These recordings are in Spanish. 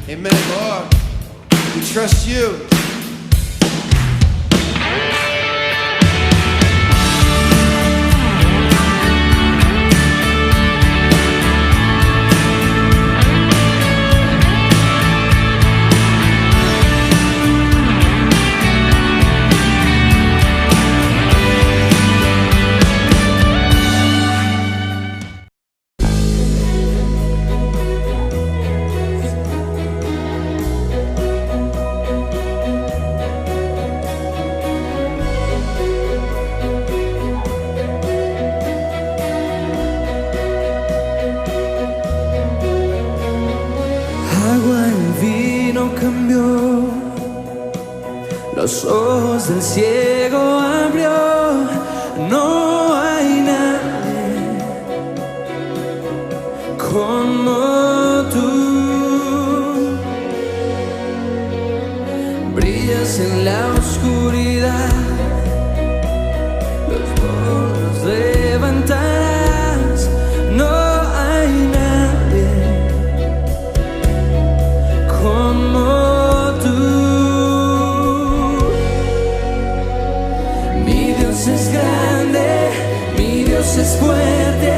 Amen, Lord. We trust you. Cambió, los ojos del ciego abrió, no hay nadie como tú, brillas en la oscuridad, los ojos levantarás, no hay nadie como es grande, mi Dios es fuerte,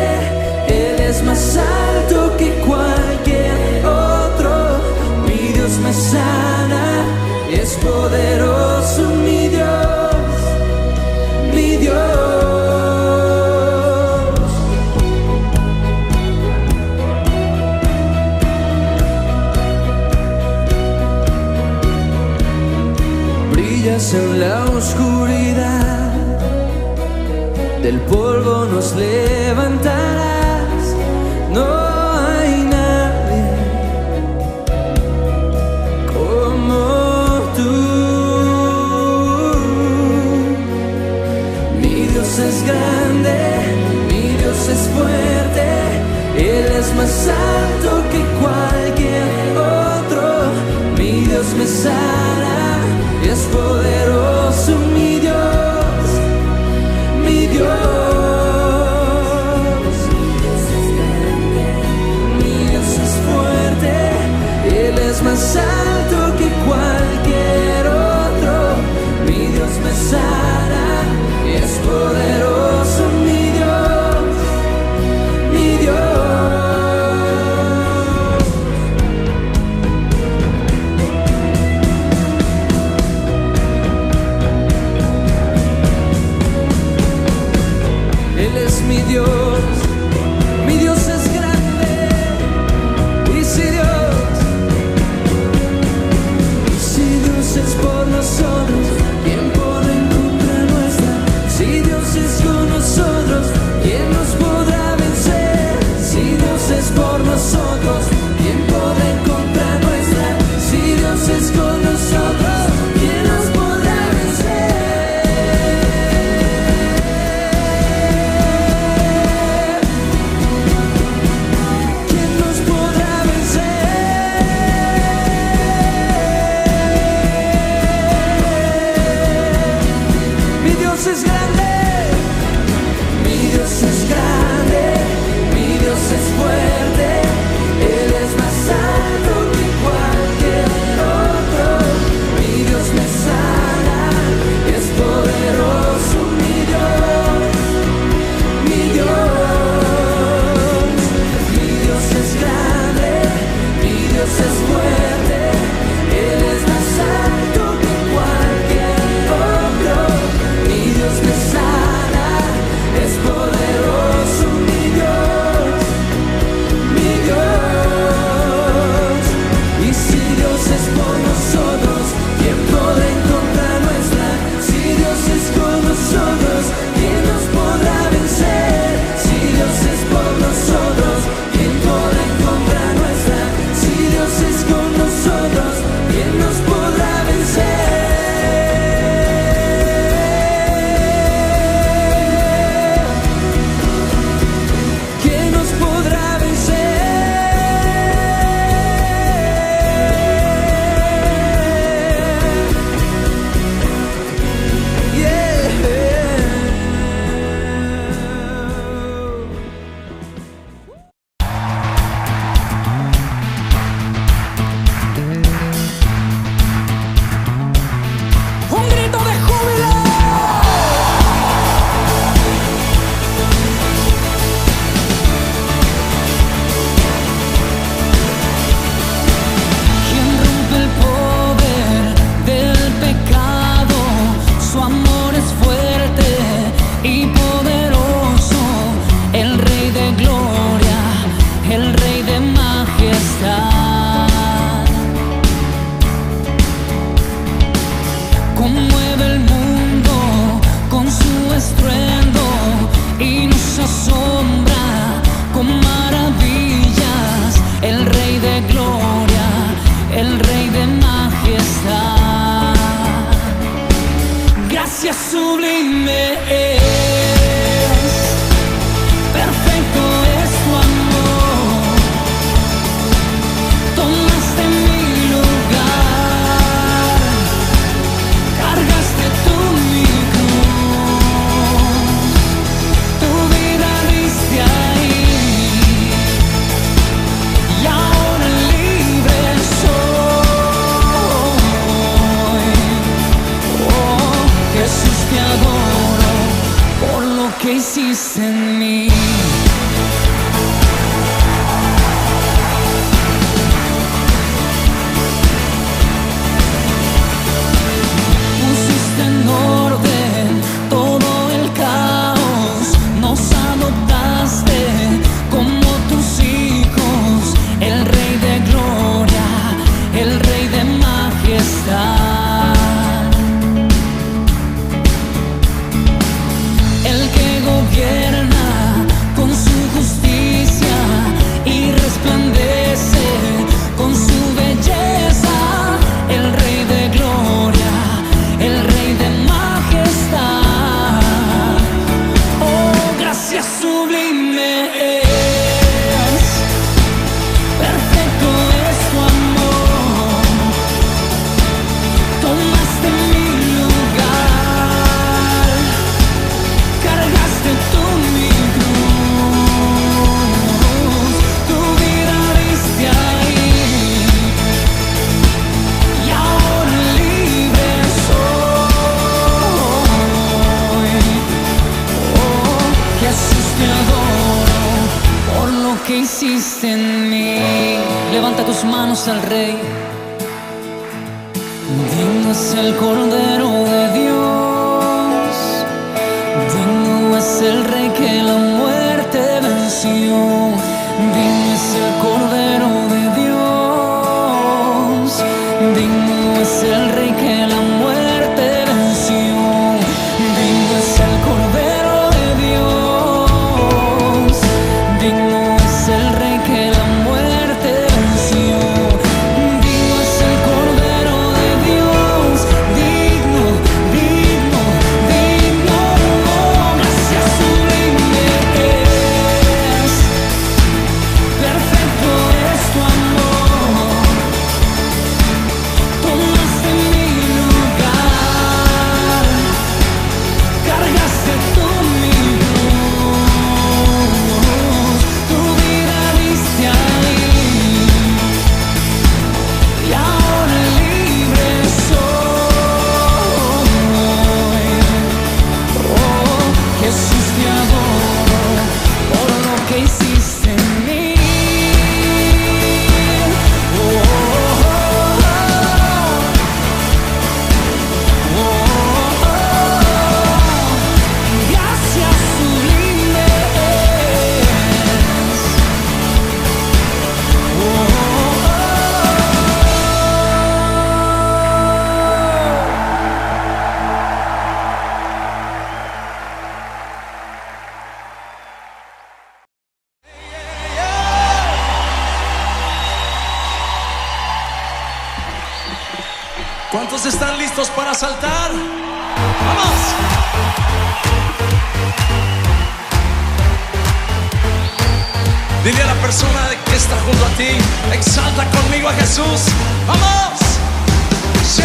Él es más alto que cualquier otro, mi Dios me sana, es poderoso mi Dios, mi Dios. Brillas en la oscuridad, del polvo nos levantarás, no hay nadie como tú. Mi Dios es grande, mi Dios es fuerte, Él es más alto que cualquier otro, mi Dios me sana, es poderoso mi Dios. Mi Dios, mi Dios es fuerte, Él es más alto que cualquier otro, mi Dios me sana, es poderoso mi Dios, mi Dios. y poderoso, el Rey de gloria, el Rey de majestad. Conmueve el mundo con su estruendo y nos asombra con maravillas, el Rey de gloria, el Rey de majestad. Gracias sublime es, perfecto es tu amor. Tomaste mi lugar, cargaste tú mi cruz, tu vida diste ahí, y ahora libre soy. Oh, Jesús, te adoro por lo que hiciste en mí. Pusiste en orden todo el caos, nos adoptaste como tus hijos, el Rey de gloria, el Rey de majestad, el que gobierna con su justicia y resplandece con su belleza, el Rey de gloria, el Rey de majestad. Oh, gracias sublime es, perfecto es tu amor. Tomaste mi lugar, cargaste tú mi cruz, tu vida diste ahí, y ahora libre soy. Oh, Jesús, te adoro por lo que hiciste en mí. Levanta tus manos al Rey. Digno es el Cordero de Dios, digno es el Rey que la muerte venció. Digno es el Cordero de Dios, digno es el Rey que la muerte venció. Digno es el Cordero de Dios, digno es el Rey que la muerte venció. Digno es el Cordero de Dios, digno, digno, digno. Oh, gracias sublime es, perfecto es tu amor. Tomaste mi lugar, cargaste tú mi cruz, tu vida diste ahí, y ahora libre soy. Oh, Jesús, te adoro por lo que hiciste en mí. Oh, oh, oh, oh. Gracias sublime es. Oh, oh, ¿Cuántos están listos para saltar? ¡Vamos! Dile a la persona que está junto a ti, exalta conmigo a Jesús. ¡Vamos! ¡Sí!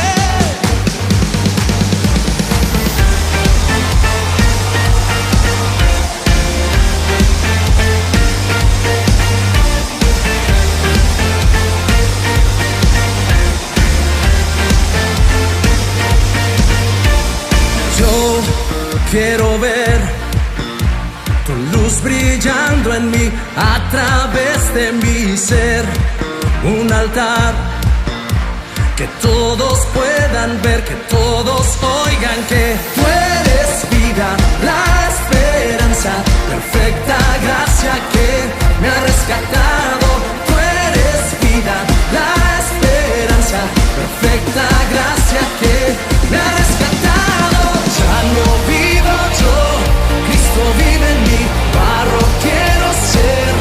Yo quiero ver tu luz brillando en mí, a través de mi ser, un altar que todos puedan ver, que todos oigan que tú eres vida, la rescatado. Tú eres vida, la esperanza, perfecta gracia que me ha rescatado. Ya no vivo yo, Cristo vive en mí. Barro quiero ser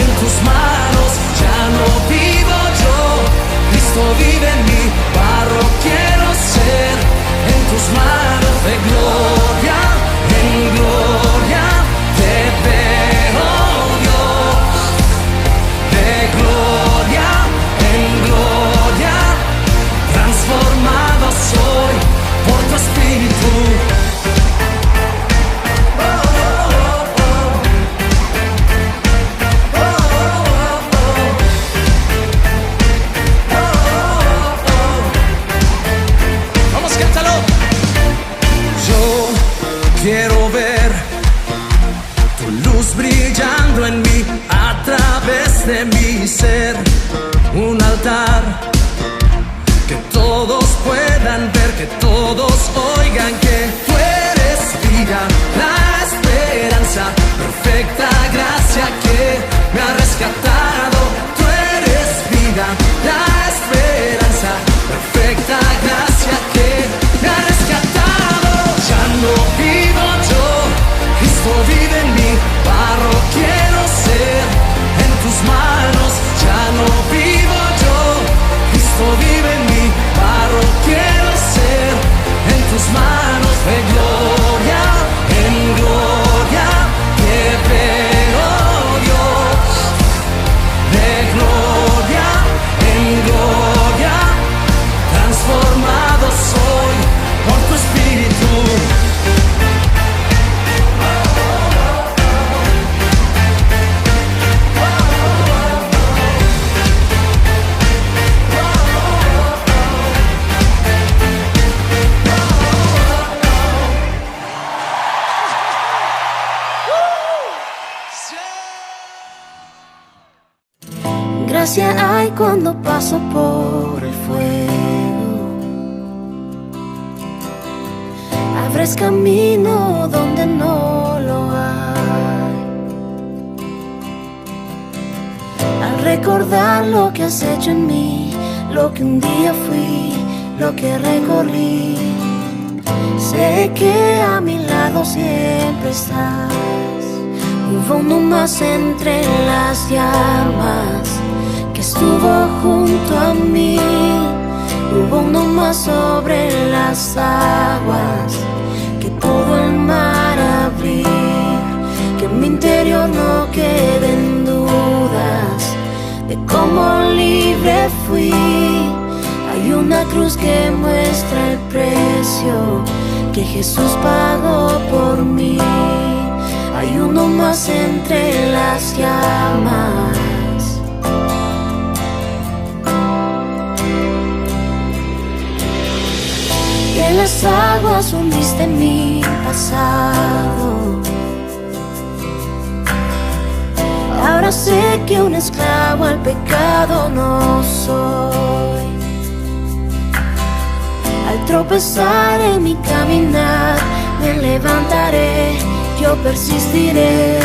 en tus manos. Ya no vivo yo, Cristo vive en mí. Barro quiero ser en tus manos. De gloria en gloria te veo, Dios. De gloria en gloria transformado soy por tu Espíritu. Vamos, cántalo. Yo quiero ver tu luz brillando en mí a través de mi ser. Un altar que todos puedan ver, que todos oigan que tú eres vida, la esperanza, perfecta gracia que me ha rescatado. Tú eres vida, la esperanza, perfecta gracia que me ha rescatado. Ya no vivo yo, Cristo vive en mí. Barro quiero ser en tus manos. Ya no vivo yo, Cristo vive en mí. Barro quiero ser en tus manos. De gloria en gloria te veo, Dios. De gloria en gloria transformado soy por tu Espíritu. Gracia hay cuando paso por el fuego. Abres camino donde no lo hay. Al recordar lo que has hecho en mí, lo que un día fui, lo que recorrí, sé que a mi lado siempre estás. Hubo uno más entre las llamas que estuvo junto a mí. Hubo uno más sobre las aguas que pudo el mar abrir. Que en mi interior no queden dudas de cómo libre fui. Hay una cruz que muestra el precio que Jesús pagó por mí. Hay uno más entre las llamas. Y en las aguas hundiste mi pasado. Ahora sé que un esclavo al pecado no soy. Al tropezar en mi caminar, me levantaré, yo persistiré.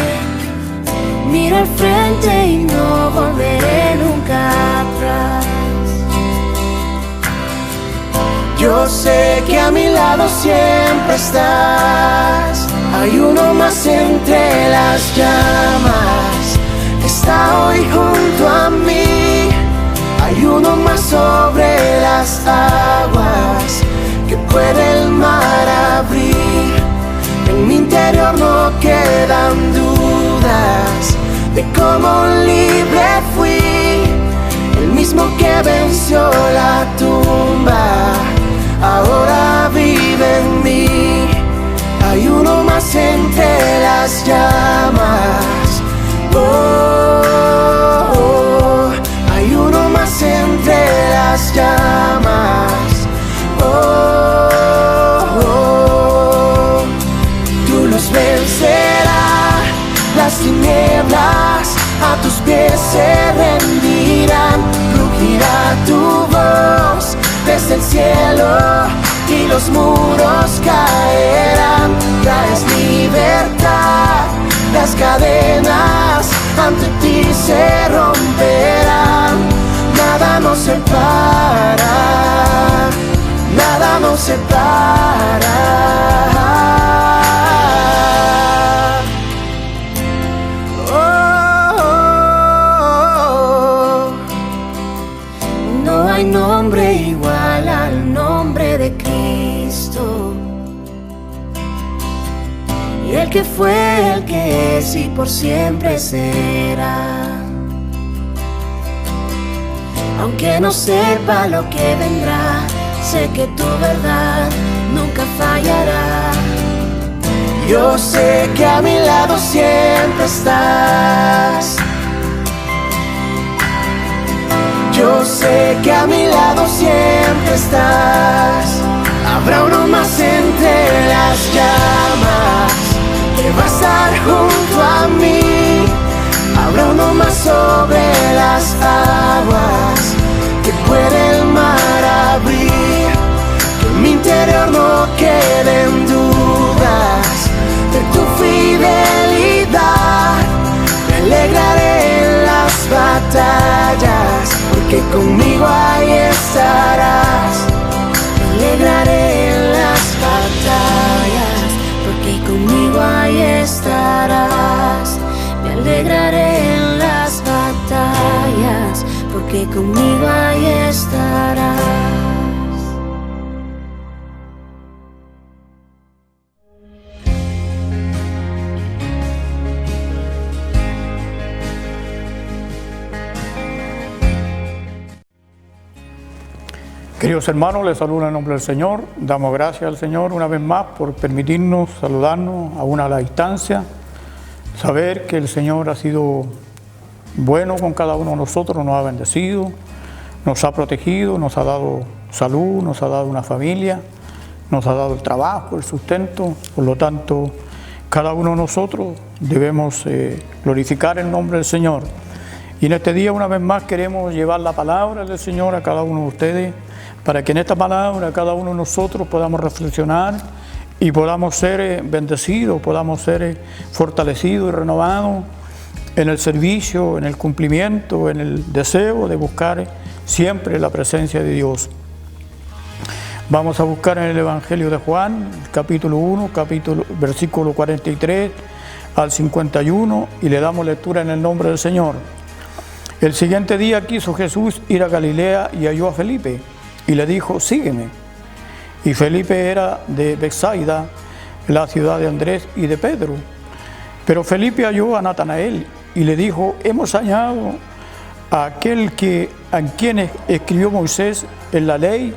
Miro al frente y no volveré nunca atrás. Yo sé que a mi lado siempre estás. Hay uno más entre las llamas que está hoy junto a mí. Hay uno más sobre las aguas que puede el mar abrir. En mi interior no quedan dudas de cómo libre fui. El mismo que venció la tumba ahora vive en mí. Hay uno más entre las llamas. Oh, oh. Hay uno más entre las llamas. Oh, oh. Tú los vencerás, las tinieblas a tus pies se rendirán. Rugirá tu voz desde el cielo y los muros caerán. Traes libertad, las cadenas ante ti se romperán, nada nos separa, nada nos separa. No hay nombre igual al nombre de Cristo. Y el que fue, el que es y por siempre será. Aunque no sepa lo que vendrá, sé que tu verdad nunca fallará. Yo sé que a mi lado siempre estás. Yo sé que a mi lado siempre estás. Habrá uno más entre las llamas que va a estar junto a mí. Habrá uno más sobre las aguas que puede el mar abrir. Que en mi interior no queden dudas de tu fidelidad. Me alegraré en las batallas, porque conmigo ahí estarás. Me alegraré en las batallas, porque conmigo ahí estarás. Me alegraré en las batallas, porque conmigo ahí estarás. Queridos hermanos, les saludo en el nombre del Señor. Damos gracias al Señor una vez más por permitirnos saludarnos aún a la distancia. Saber que el Señor ha sido bueno con cada uno de nosotros, nos ha bendecido, nos ha protegido, nos ha dado salud, nos ha dado una familia, nos ha dado el trabajo, el sustento. Por lo tanto, cada uno de nosotros debemos glorificar el nombre del Señor. Y en este día una vez más queremos llevar la palabra del Señor a cada uno de ustedes, para que en esta palabra cada uno de nosotros podamos reflexionar y podamos ser bendecidos, podamos ser fortalecidos y renovados en el servicio, en el cumplimiento, en el deseo de buscar siempre la presencia de Dios. Vamos a buscar en el Evangelio de Juan, capítulo 1, versículo 43 al 51, y le damos lectura en el nombre del Señor. El siguiente día quiso Jesús ir a Galilea y halló a Felipe, y le dijo: sígueme. Y Felipe era de Betsaida, la ciudad de Andrés y de Pedro. Pero Felipe halló a Natanael y le dijo: hemos hallado a aquel a quien escribió Moisés en la ley,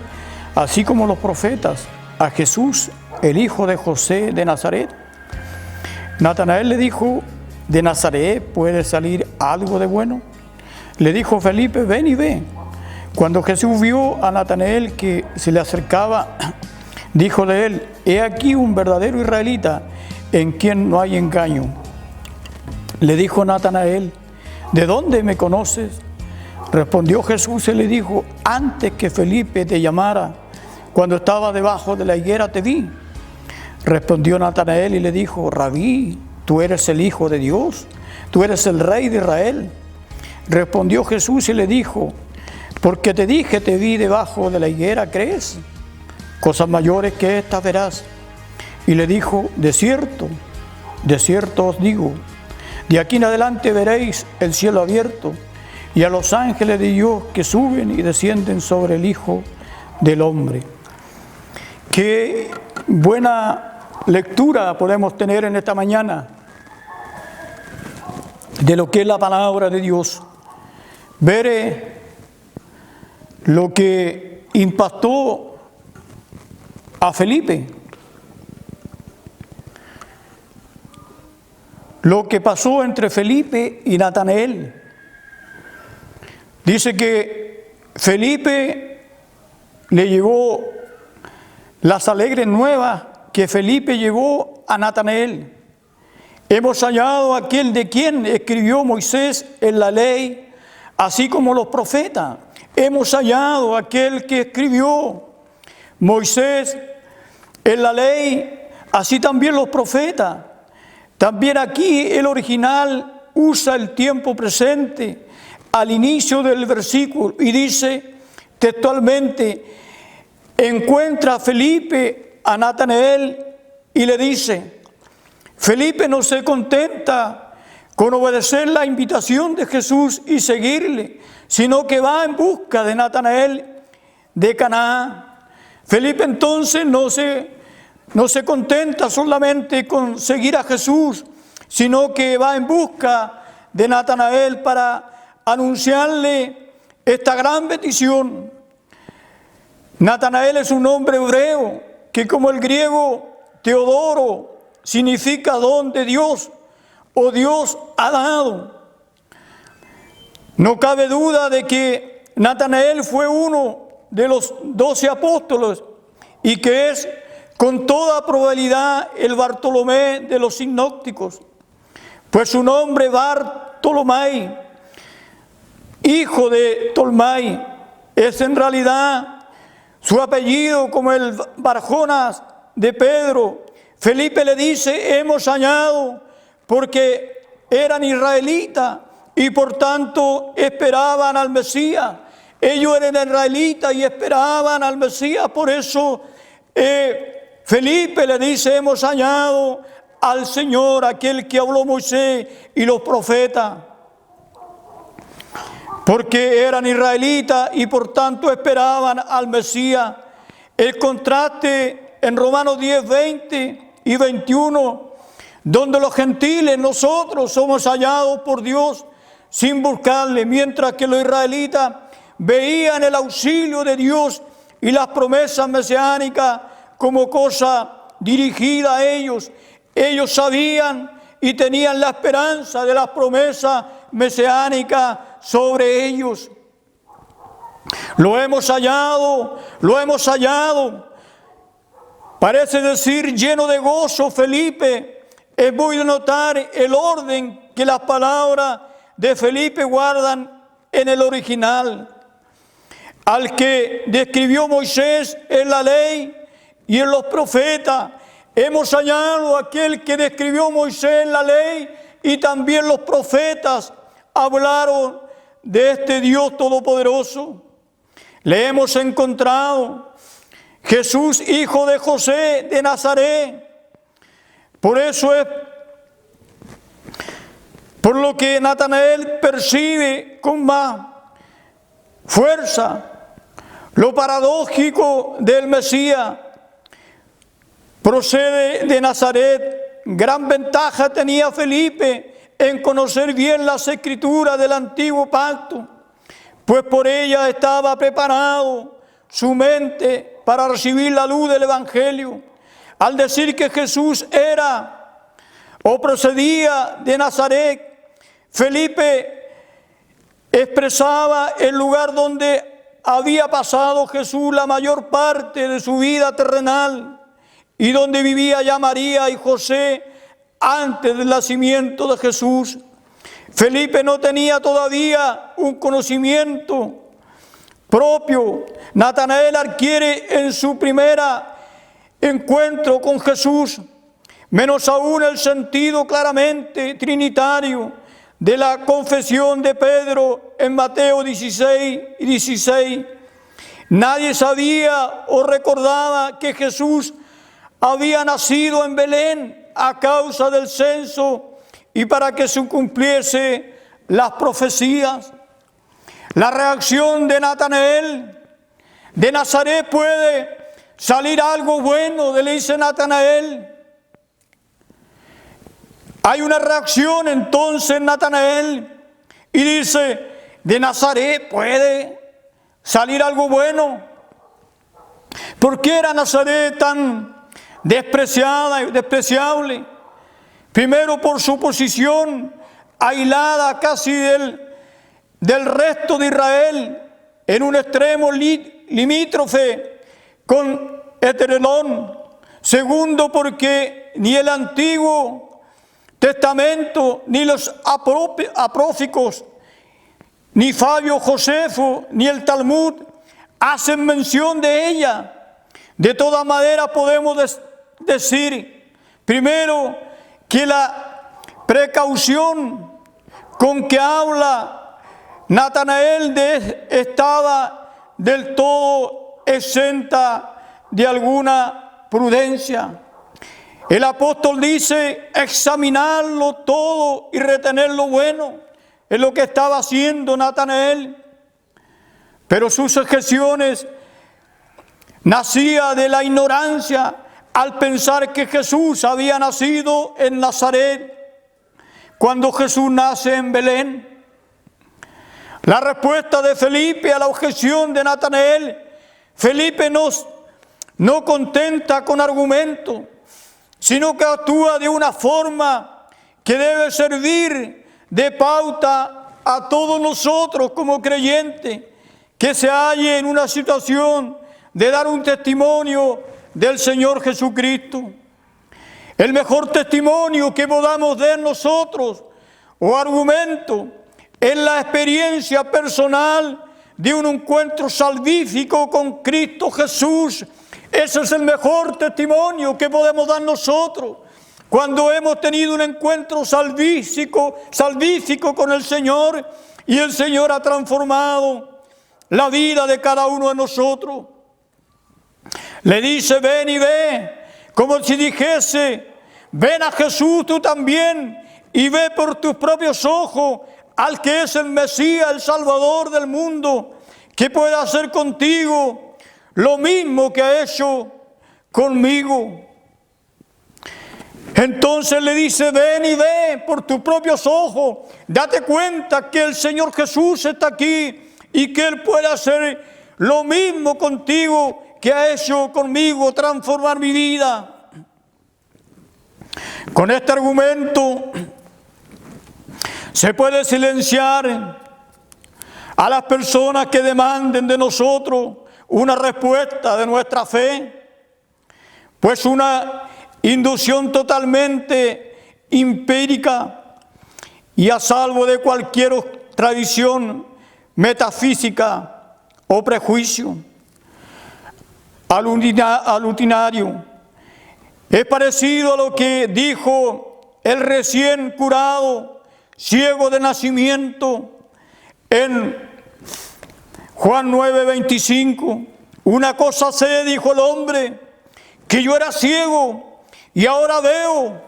así como los profetas, a Jesús, el hijo de José de Nazaret. Natanael le dijo: ¿de Nazaret puede salir algo de bueno? Le dijo Felipe: ven y ve. Cuando Jesús vio a Natanael que se le acercaba, dijo de él: he aquí un verdadero israelita en quien no hay engaño. Le dijo Natanael: ¿de dónde me conoces? Respondió Jesús y le dijo: antes que Felipe te llamara, cuando estaba debajo de la higuera te vi. Respondió Natanael y le dijo: Rabí, tú eres el Hijo de Dios, tú eres el Rey de Israel. Respondió Jesús y le dijo: porque te dije, te vi debajo de la higuera, ¿crees? Cosas mayores que estas verás. Y le dijo: de cierto os digo, de aquí en adelante veréis el cielo abierto y a los ángeles de Dios que suben y descienden sobre el Hijo del Hombre. Qué buena lectura podemos tener en esta mañana de lo que es la palabra de Dios. Ver lo que impactó a Felipe, lo que pasó entre Felipe y Natanael. Dice que Felipe le llevó las alegres nuevas que Felipe llevó a Natanael. Hemos hallado a aquel de quien escribió Moisés en la ley, así como los profetas. Hemos hallado a aquel que escribió Moisés en la ley, así también los profetas. También aquí el original usa el tiempo presente al inicio del versículo y dice textualmente, encuentra a Felipe a Natanael y le dice, Felipe no se contenta con obedecer la invitación de Jesús y seguirle, sino que va en busca de Natanael de Caná. Felipe entonces no se contenta solamente con seguir a Jesús, sino que va en busca de Natanael para anunciarle esta gran petición. Natanael es un nombre hebreo que, como el griego Teodoro, significa don de Dios o Dios ha dado. No cabe duda de que Natanael fue uno de los 12 apóstoles y que es con toda probabilidad el Bartolomé de los sinópticos, pues su nombre Bartolomé, hijo de Tolmai, es en realidad su apellido como el Barjonas de Pedro. Felipe le dice, hemos hallado, porque eran israelitas y por tanto esperaban al Mesías. Ellos eran israelitas y esperaban al Mesías, por eso Felipe le dice, hemos hallado al Señor, aquel que habló Moisés y los profetas. Porque eran israelitas y por tanto esperaban al Mesías. El contraste en Romanos 10, 20 y 21, donde los gentiles, nosotros somos hallados por Dios sin buscarle, mientras que los israelitas veían el auxilio de Dios y las promesas mesiánicas como cosa dirigida a ellos. Ellos sabían y tenían la esperanza de las promesas mesiánicas sobre ellos. Lo hemos hallado. Parece decir lleno de gozo Felipe. Es muy de notar el orden que las palabras de Felipe guardan en el original. Al que describió Moisés en la ley y en los profetas, hemos hallado aquel que describió Moisés en la ley y también los profetas hablaron de este Dios todopoderoso. Le hemos encontrado Jesús, hijo de José de Nazaret. Por eso es por lo que Natanael percibe con más fuerza lo paradójico del Mesías. Procede de Nazaret. Gran ventaja tenía Felipe en conocer bien las escrituras del antiguo pacto, pues por ella estaba preparado su mente para recibir la luz del Evangelio. Al decir que Jesús era o procedía de Nazaret, Felipe expresaba el lugar donde había pasado Jesús la mayor parte de su vida terrenal y donde vivía ya María y José antes del nacimiento de Jesús. Felipe no tenía todavía un conocimiento propio. Natanael adquiere en su primera encuentro con Jesús, menos aún el sentido claramente trinitario de la confesión de Pedro en Mateo 16 y 16. Nadie sabía o recordaba que Jesús había nacido en Belén a causa del censo y para que se cumpliese las profecías. La reacción de Natanael, de Nazaret puede salir algo bueno, le dice Natanael. Hay una reacción entonces en Natanael y dice, de Nazaret puede salir algo bueno. ¿Por qué era Nazaret tan despreciada y despreciable? Primero por su posición aislada casi del resto de Israel, en un extremo limítrofe con Heterelón. Segundo, porque ni el Antiguo Testamento, ni los apócrifos, ni Fabio Josefo, ni el Talmud hacen mención de ella. De toda manera podemos decir, primero, que la precaución con que habla Natanael estaba del todo exenta de alguna prudencia. El apóstol dice examinarlo todo y retener lo bueno. Es lo que estaba haciendo Natanael. Pero sus objeciones nacían de la ignorancia al pensar que Jesús había nacido en Nazaret, cuando Jesús nace en Belén. La respuesta de Felipe a la objeción de Natanael, Felipe no contenta con argumentos, sino que actúa de una forma que debe servir de pauta a todos nosotros como creyentes que se halle en una situación de dar un testimonio del Señor Jesucristo. El mejor testimonio que podamos dar nosotros o argumento es la experiencia personal de un encuentro salvífico con Cristo Jesús. Ese es el mejor testimonio que podemos dar nosotros cuando hemos tenido un encuentro salvífico con el Señor y el Señor ha transformado la vida de cada uno de nosotros. Le dice, ven y ve, como si dijese, ven a Jesús tú también y ve por tus propios ojos al que es el Mesías, el Salvador del mundo, que puede hacer contigo lo mismo que ha hecho conmigo. Entonces le dice, ven y ve por tus propios ojos, date cuenta que el Señor Jesús está aquí y que Él puede hacer lo mismo contigo que ha hecho conmigo, transformar mi vida. Con este argumento se puede silenciar a las personas que demanden de nosotros una respuesta de nuestra fe, pues una inducción totalmente empírica y a salvo de cualquier tradición metafísica o prejuicio alutinario. Es parecido a lo que dijo el recién curado ciego de nacimiento en Juan 9:25. Una cosa sé, dijo el hombre, que yo era ciego y ahora veo.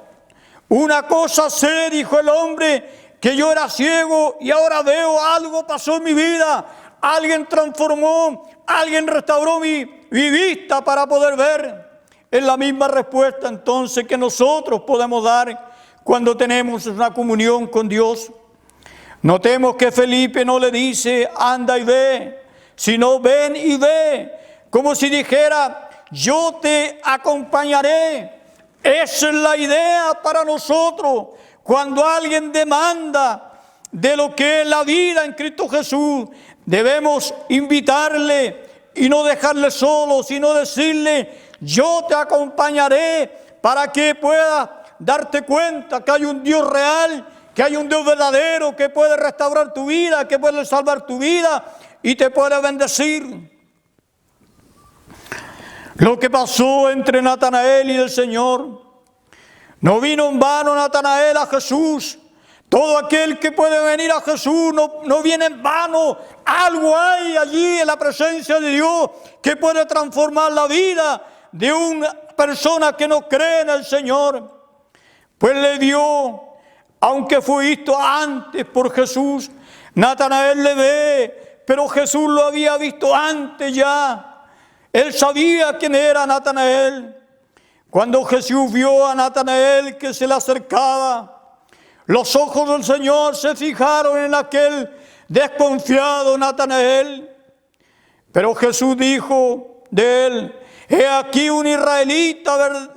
Una cosa sé, dijo el hombre, que yo era ciego y ahora veo. Algo pasó en mi vida, alguien transformó, alguien restauró mi vista para poder ver. Es la misma respuesta entonces que nosotros podemos dar cuando tenemos una comunión con Dios. Notemos que Felipe no le dice anda y ve, sino ven y ve, como si dijera yo te acompañaré. Esa es la idea para nosotros cuando alguien demanda de lo que es la vida en Cristo Jesús. Debemos invitarle y no dejarle solo, sino decirle yo te acompañaré para que puedas darte cuenta que hay un Dios real, que hay un Dios verdadero que puede restaurar tu vida, que puede salvar tu vida y te puede bendecir. Lo que pasó entre Natanael y el Señor, no vino en vano Natanael a Jesús. Todo aquel que puede venir a Jesús no viene en vano. Algo hay allí en la presencia de Dios que puede transformar la vida de una persona que no cree en el Señor. Pues le dio, aunque fue visto antes por Jesús, Natanael le ve, pero Jesús lo había visto antes ya. Él sabía quién era Natanael. Cuando Jesús vio a Natanael que se le acercaba, los ojos del Señor se fijaron en aquel desconfiado Natanael. Pero Jesús dijo de él, he aquí un israelita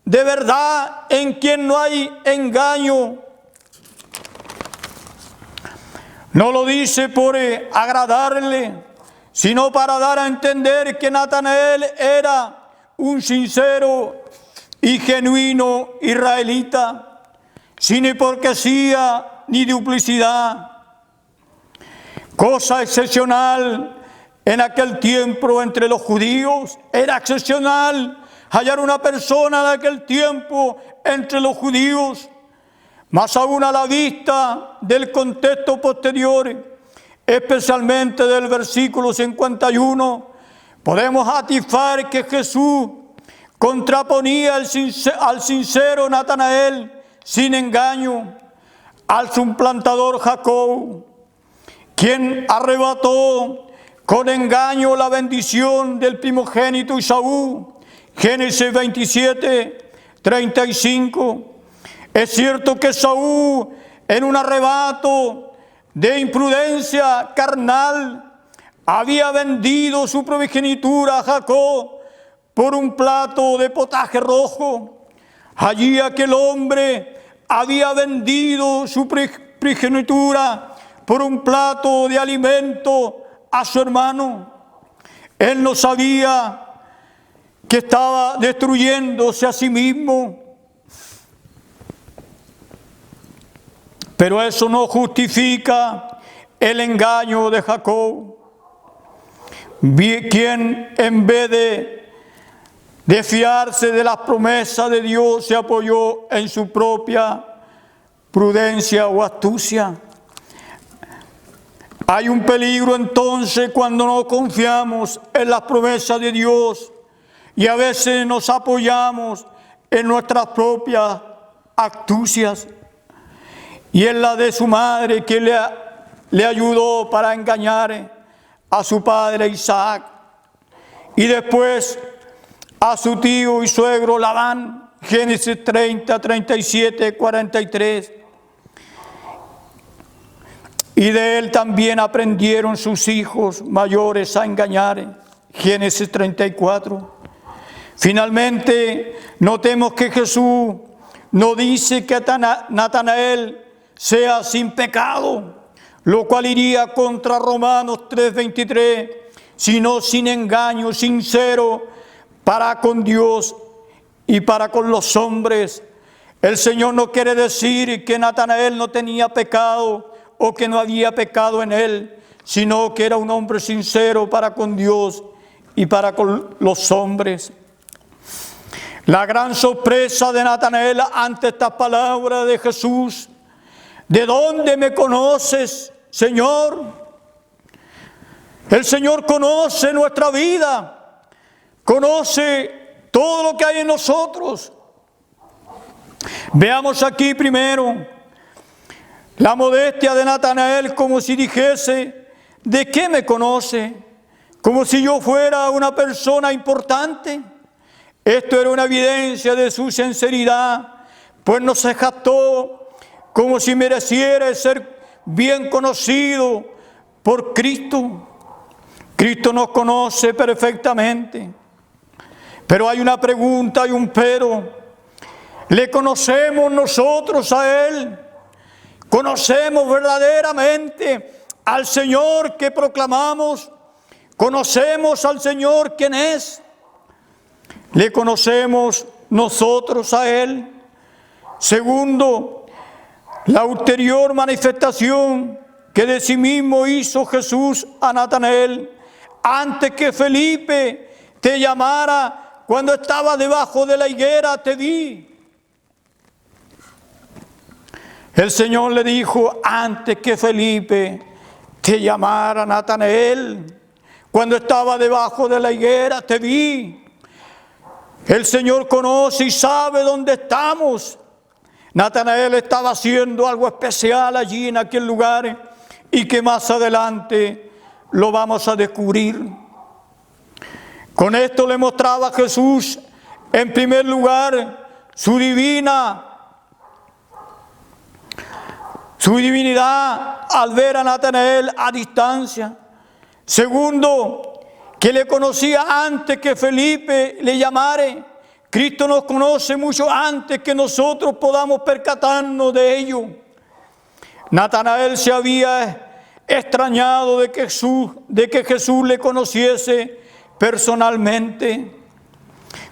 de verdad en quien no hay engaño. No lo dice por agradarle, sino para dar a entender que Natanael era un sincero y genuino israelita, sin hipocresía ni duplicidad. Cosa excepcional en aquel tiempo entre los judíos, era excepcional hallar una persona de aquel tiempo entre los judíos. Más aún a la vista del contexto posterior, especialmente del versículo 51, podemos atisbar que Jesús contraponía al sincero Natanael sin engaño al suplantador Jacob, quien arrebató con engaño la bendición del primogénito Esaú. Génesis 27, 35. Es cierto que Esaú, en un arrebato de imprudencia carnal, había vendido su primogenitura a Jacob por un plato de potaje rojo. Allí aquel hombre había vendido su primogenitura por un plato de alimento a su hermano. Él no sabía que estaba destruyéndose a sí mismo. Pero eso no justifica el engaño de Jacob, quien en vez de fiarse de las promesas de Dios se apoyó en su propia prudencia o astucia. Hay un peligro entonces cuando no confiamos en las promesas de Dios y a veces nos apoyamos en nuestras propias astucias y en la de su madre, que le ayudó para engañar a su padre Isaac, y después a su tío y suegro Labán. Génesis 30, 37, 43. Y de él también aprendieron sus hijos mayores a engañar. Génesis 34. Finalmente, notemos que Jesús no dice que Natanael sea sin pecado, lo cual iría contra Romanos 3:23, sino sin engaño, sincero para con Dios y para con los hombres. El Señor no quiere decir que Natanael no tenía pecado o que no había pecado en él, sino que era un hombre sincero para con Dios y para con los hombres. La gran sorpresa de Natanael ante estas palabras de Jesús: ¿de dónde me conoces, Señor? El Señor conoce nuestra vida, conoce todo lo que hay en nosotros. Veamos aquí primero la modestia de Natanael, como si dijese: ¿de qué me conoce? Como si yo fuera una persona importante. Esto era una evidencia de su sinceridad, pues no se jactó como si mereciera ser bien conocido por Cristo. Cristo nos conoce perfectamente. Pero hay una pregunta y un pero. ¿Le conocemos nosotros a Él? ¿Conocemos verdaderamente al Señor que proclamamos? ¿Conocemos al Señor quién es? ¿Le conocemos nosotros a Él? Segundo, la ulterior manifestación que de sí mismo hizo Jesús a Natanael antes que Felipe te llamara cuando estaba debajo de la higuera, te vi. El Señor le dijo: antes que Felipe te llamara, Natanael, cuando estaba debajo de la higuera, te vi. El Señor conoce y sabe dónde estamos. Natanael estaba haciendo algo especial allí en aquel lugar y que más adelante lo vamos a descubrir. Con esto le mostraba a Jesús, en primer lugar, su divinidad al ver a Natanael a distancia. Segundo, que le conocía antes que Felipe le llamare. Cristo nos conoce mucho antes que nosotros podamos percatarnos de ello. Natanael se había extrañado de que Jesús le conociese personalmente.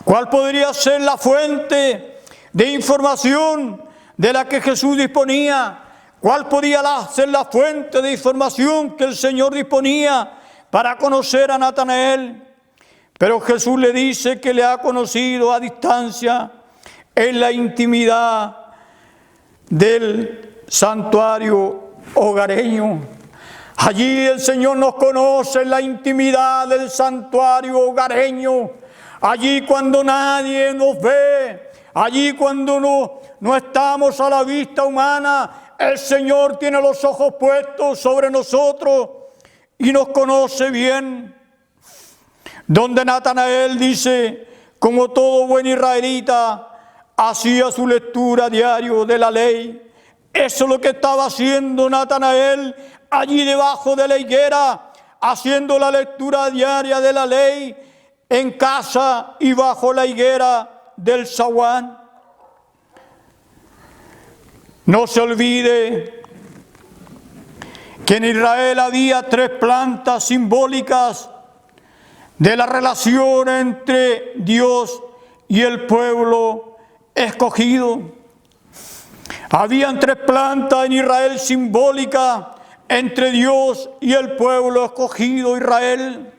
¿Cuál podría ser la fuente de información de la que Jesús disponía? ¿Cuál podía ser la fuente de información que el Señor disponía para conocer a Natanael? Pero Jesús le dice que le ha conocido a distancia, en la intimidad del santuario hogareño. Allí el Señor nos conoce en la intimidad del santuario hogareño. Allí cuando nadie nos ve, allí cuando no estamos a la vista humana, el Señor tiene los ojos puestos sobre nosotros y nos conoce bien. Donde Natanael dice, como todo buen israelita, hacía su lectura diario de la ley. Eso es lo que estaba haciendo Natanael allí debajo de la higuera, haciendo la lectura diaria de la ley en casa y bajo la higuera del zaguán. No se olvide que en Israel había 3 plantas simbólicas de la relación entre Dios y el pueblo escogido. Habían 3 plantas en Israel simbólicas entre Dios y el pueblo escogido Israel.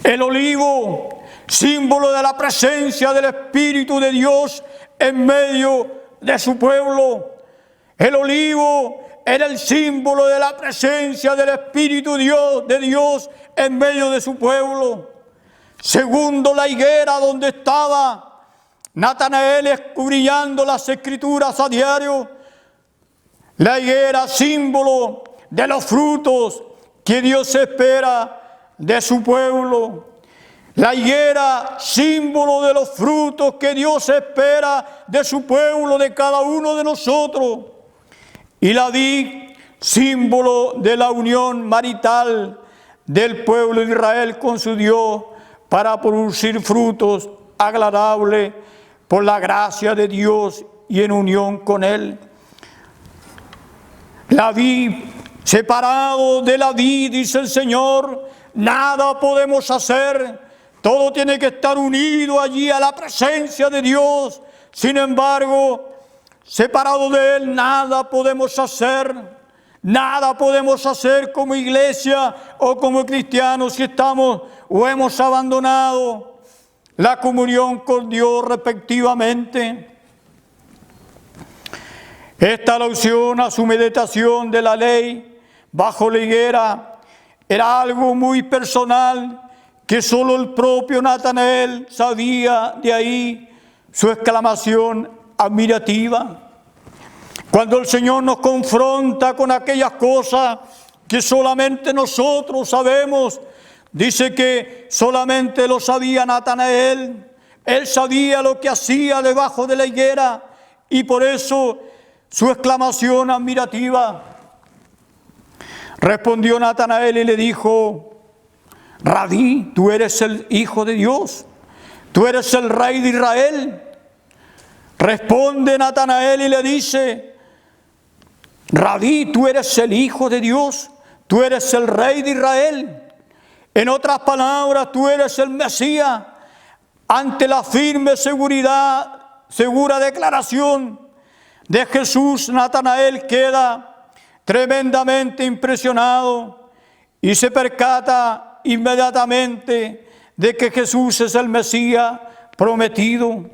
El olivo, símbolo de la presencia del Espíritu de Dios en medio de su pueblo. El olivo era el símbolo de la presencia del Espíritu de Dios en medio de su pueblo. Segundo, la higuera donde estaba Natanael escudriñando las Escrituras a diario. La higuera, símbolo de los frutos que Dios espera de su pueblo. La higuera, símbolo de los frutos que Dios espera de su pueblo, de cada uno de nosotros. Y la vid, símbolo de la unión marital del pueblo de Israel con su Dios para producir frutos agradables por la gracia de Dios y en unión con Él. La vid, separado de la vid, dice el Señor, nada podemos hacer. Todo tiene que estar unido allí a la presencia de Dios. Sin embargo, separado de Él, nada podemos hacer. Nada podemos hacer como iglesia o como cristianos si estamos o hemos abandonado la comunión con Dios respectivamente. Esta alusión a su meditación de la ley bajo la higuera era algo muy personal que solo el propio Natanael sabía. De ahí su exclamación admirativa. Cuando el Señor nos confronta con aquellas cosas que solamente nosotros sabemos, dice que solamente lo sabía Natanael. Él sabía lo que hacía debajo de la higuera y por eso su exclamación admirativa. Respondió Natanael y le dijo: Rabí, tú eres el Hijo de Dios, tú eres el Rey de Israel. Responde Natanael y le dice: Rabí, tú eres el Hijo de Dios, tú eres el Rey de Israel. En otras palabras, tú eres el Mesías. Ante la firme segura declaración de Jesús, Natanael queda tremendamente impresionado y se percata inmediatamente de que Jesús es el Mesías prometido.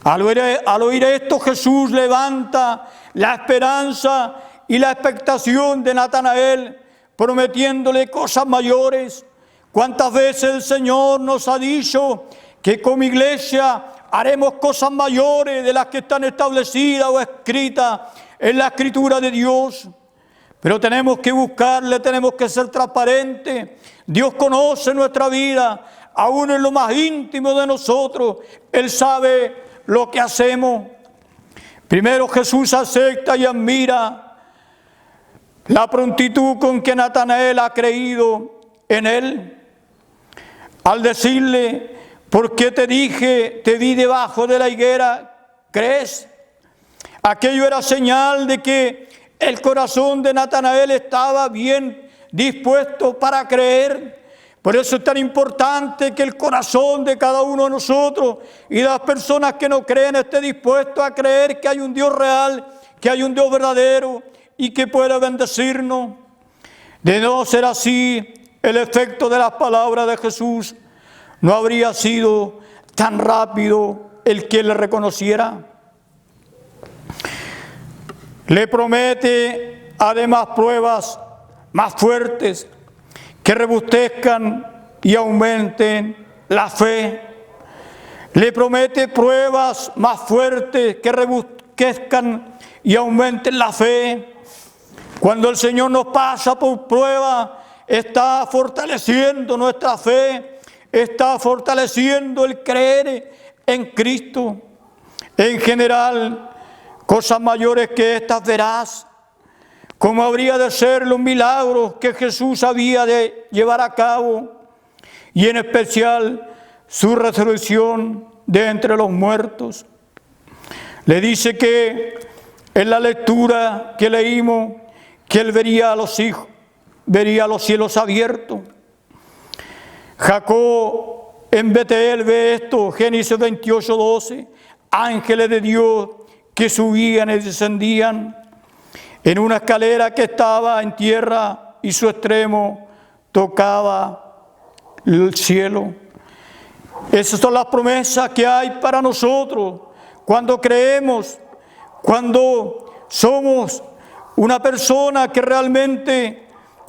Al oír esto, Jesús levanta la esperanza y la expectación de Natanael, prometiéndole cosas mayores. ¿Cuántas veces el Señor nos ha dicho que como iglesia haremos cosas mayores de las que están establecidas o escritas en la Escritura de Dios? Pero tenemos que buscarle, tenemos que ser transparentes. Dios conoce nuestra vida, aún en lo más íntimo de nosotros. Él sabe lo que hacemos. Primero, Jesús acepta y admira la prontitud con que Natanael ha creído en Él. Al decirle: ¿por qué te vi debajo de la higuera? ¿Crees? Aquello era señal de que el corazón de Natanael estaba bien dispuesto para creer. Por eso es tan importante que el corazón de cada uno de nosotros y de las personas que no creen esté dispuesto a creer que hay un Dios real, que hay un Dios verdadero y que puede bendecirnos. De no ser así, el efecto de las palabras de Jesús no habría sido tan rápido el que le reconociera. Le promete además pruebas más fuertes que robustezcan y aumenten la fe. Le promete pruebas más fuertes que robustezcan y aumenten la fe. Cuando el Señor nos pasa por prueba, está fortaleciendo nuestra fe, está fortaleciendo el creer en Cristo. En general, cosas mayores que estas verás, como habría de ser los milagros que Jesús había de llevar a cabo, y en especial su resurrección de entre los muertos. Le dice que en la lectura que leímos, que él vería los cielos abiertos. Jacob en Betel ve esto, Génesis 28:12, ángeles de Dios que subían y descendían en una escalera que estaba en tierra y su extremo tocaba el cielo. Esas son las promesas que hay para nosotros cuando creemos, cuando somos una persona que realmente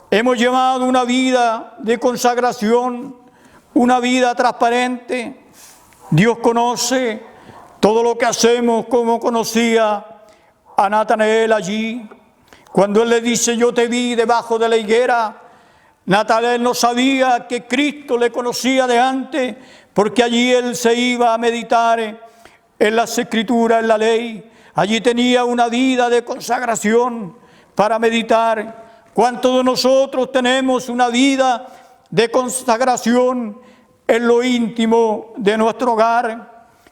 hemos llevado una vida de consagración, una vida transparente. Dios conoce todo lo que hacemos, como conocía a Natanael allí. Cuando él le dice, yo te vi debajo de la higuera, Natanael no sabía que Cristo le conocía de antes, porque allí él se iba a meditar en las Escrituras, en la ley. Allí tenía una vida de consagración para meditar. ¿Cuántos de nosotros tenemos una vida de consagración en lo íntimo de nuestro hogar?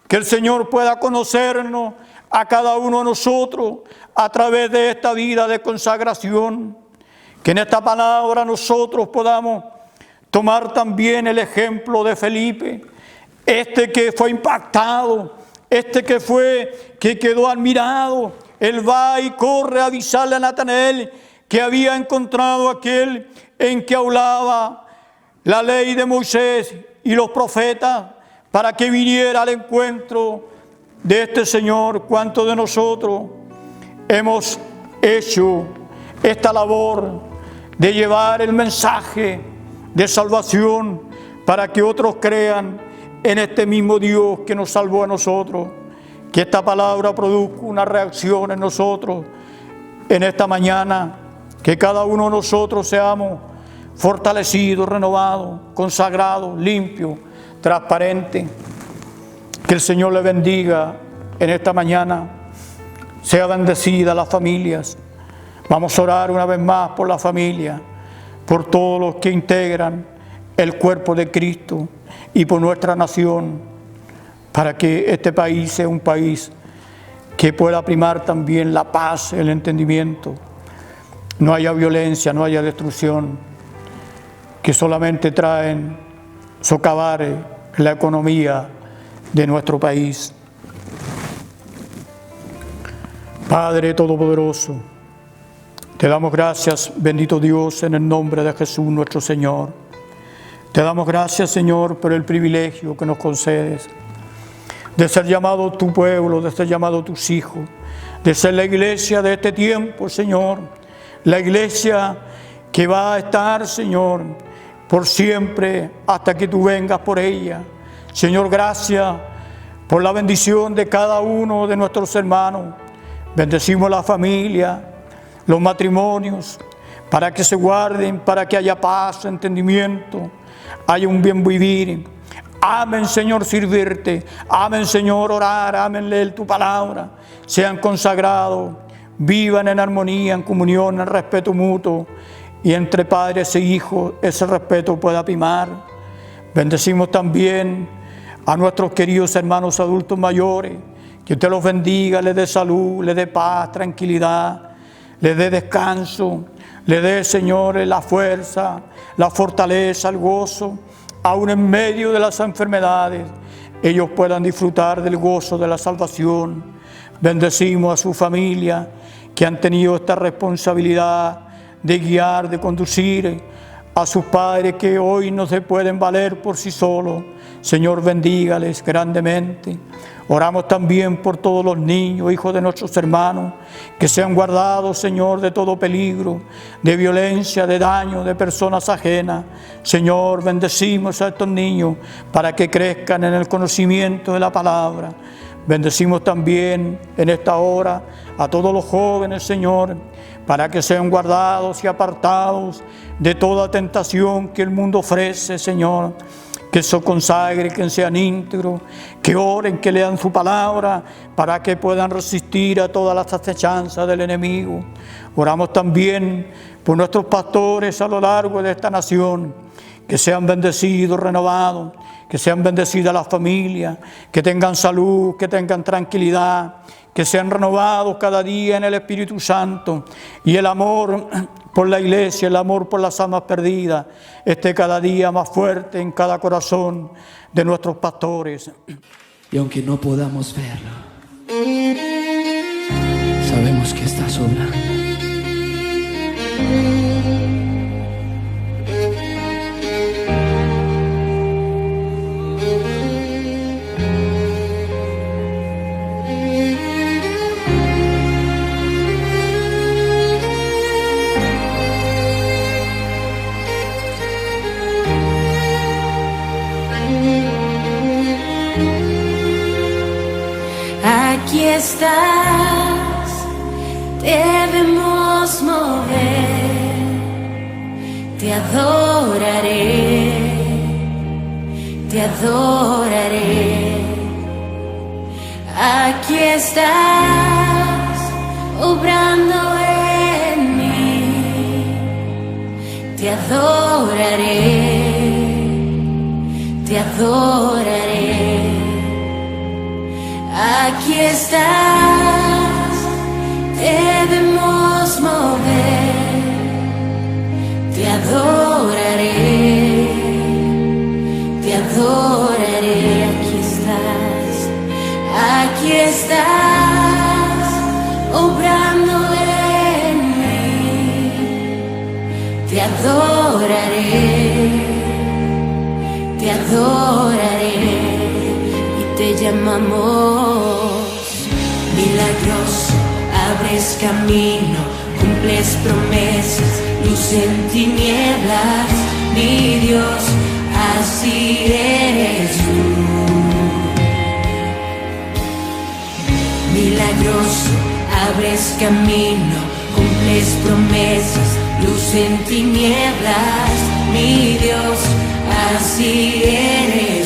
Que el Señor pueda conocernos a cada uno de nosotros a través de esta vida de consagración. Que en esta palabra nosotros podamos tomar también el ejemplo de Felipe, este que fue impactado, este que quedó admirado. Él va y corre a avisarle a Natanael que había encontrado aquel en que hablaba la ley de Moisés y los profetas, para que viniera al encuentro de este Señor. ¿Cuántos de nosotros hemos hecho esta labor de llevar el mensaje de salvación para que otros crean en este mismo Dios que nos salvó a nosotros? Que esta palabra produzca una reacción en nosotros en esta mañana, que cada uno de nosotros seamos fortalecidos, renovados, consagrados, limpios, transparentes. Que el Señor le bendiga en esta mañana. Sea bendecida las familias. Vamos a orar una vez más por la familia, por todos los que integran el cuerpo de Cristo y por nuestra nación, para que este país sea un país que pueda primar también la paz, el entendimiento. No haya violencia, no haya destrucción, que solamente traen socavar la economía de nuestro país. Padre Todopoderoso, te damos gracias, bendito Dios, en el nombre de Jesús nuestro Señor. Te damos gracias, Señor, por el privilegio que nos concedes de ser llamado tu pueblo, de ser llamado tus hijos, de ser la iglesia de este tiempo, Señor. La iglesia que va a estar, Señor, por siempre hasta que tú vengas por ella. Señor, gracias por la bendición de cada uno de nuestros hermanos. Bendecimos la familia, los matrimonios, para que se guarden, para que haya paz, entendimiento, haya un bien vivir. Amen, Señor, servirte. Amen, Señor, orar. Amen, leer tu palabra. Sean consagrados, vivan en armonía, en comunión, en respeto mutuo. Y entre padres e hijos ese respeto pueda primar. Bendecimos también a nuestros queridos hermanos adultos mayores. Que usted los bendiga, les dé salud, les dé paz, tranquilidad, les dé descanso, les dé, Señor, la fuerza, la fortaleza, el gozo. Aún en medio de las enfermedades, ellos puedan disfrutar del gozo de la salvación. Bendecimos a su familia que han tenido esta responsabilidad de guiar, de conducir A sus padres que hoy no se pueden valer por sí solos, Señor, bendígales grandemente. Oramos también por todos los niños, hijos de nuestros hermanos, que sean guardados, Señor, de todo peligro, de violencia, de daño, de personas ajenas. Señor, bendecimos a estos niños para que crezcan en el conocimiento de la palabra. Bendecimos también en esta hora a todos los jóvenes, Señor, para que sean guardados y apartados de toda tentación que el mundo ofrece, Señor. Que se consagren, que sean íntegros, que oren, que lean su palabra, para que puedan resistir a todas las acechanzas del enemigo. Oramos también por nuestros pastores a lo largo de esta nación, que sean bendecidos, renovados, que sean bendecidas las familias, que tengan salud, que tengan tranquilidad, que sean renovados cada día en el Espíritu Santo, y el amor por la iglesia, el amor por las almas perdidas, esté cada día más fuerte en cada corazón de nuestros pastores. Y aunque no podamos verlo, sabemos que está obrando. Aquí estás, debemos mover, te adoraré, te adoraré. Aquí estás, obrando en mí, te adoraré, te adoraré. Aquí estás, debemos mover, te adoraré, te adoraré. Aquí estás, obrando en mí, te adoraré, te adoraré. Te llamamos milagroso, abres camino, cumples promesas, luz en tinieblas, mi Dios, así eres tú. Milagroso, abres camino, cumples promesas, luz en tinieblas, mi Dios, así eres tú.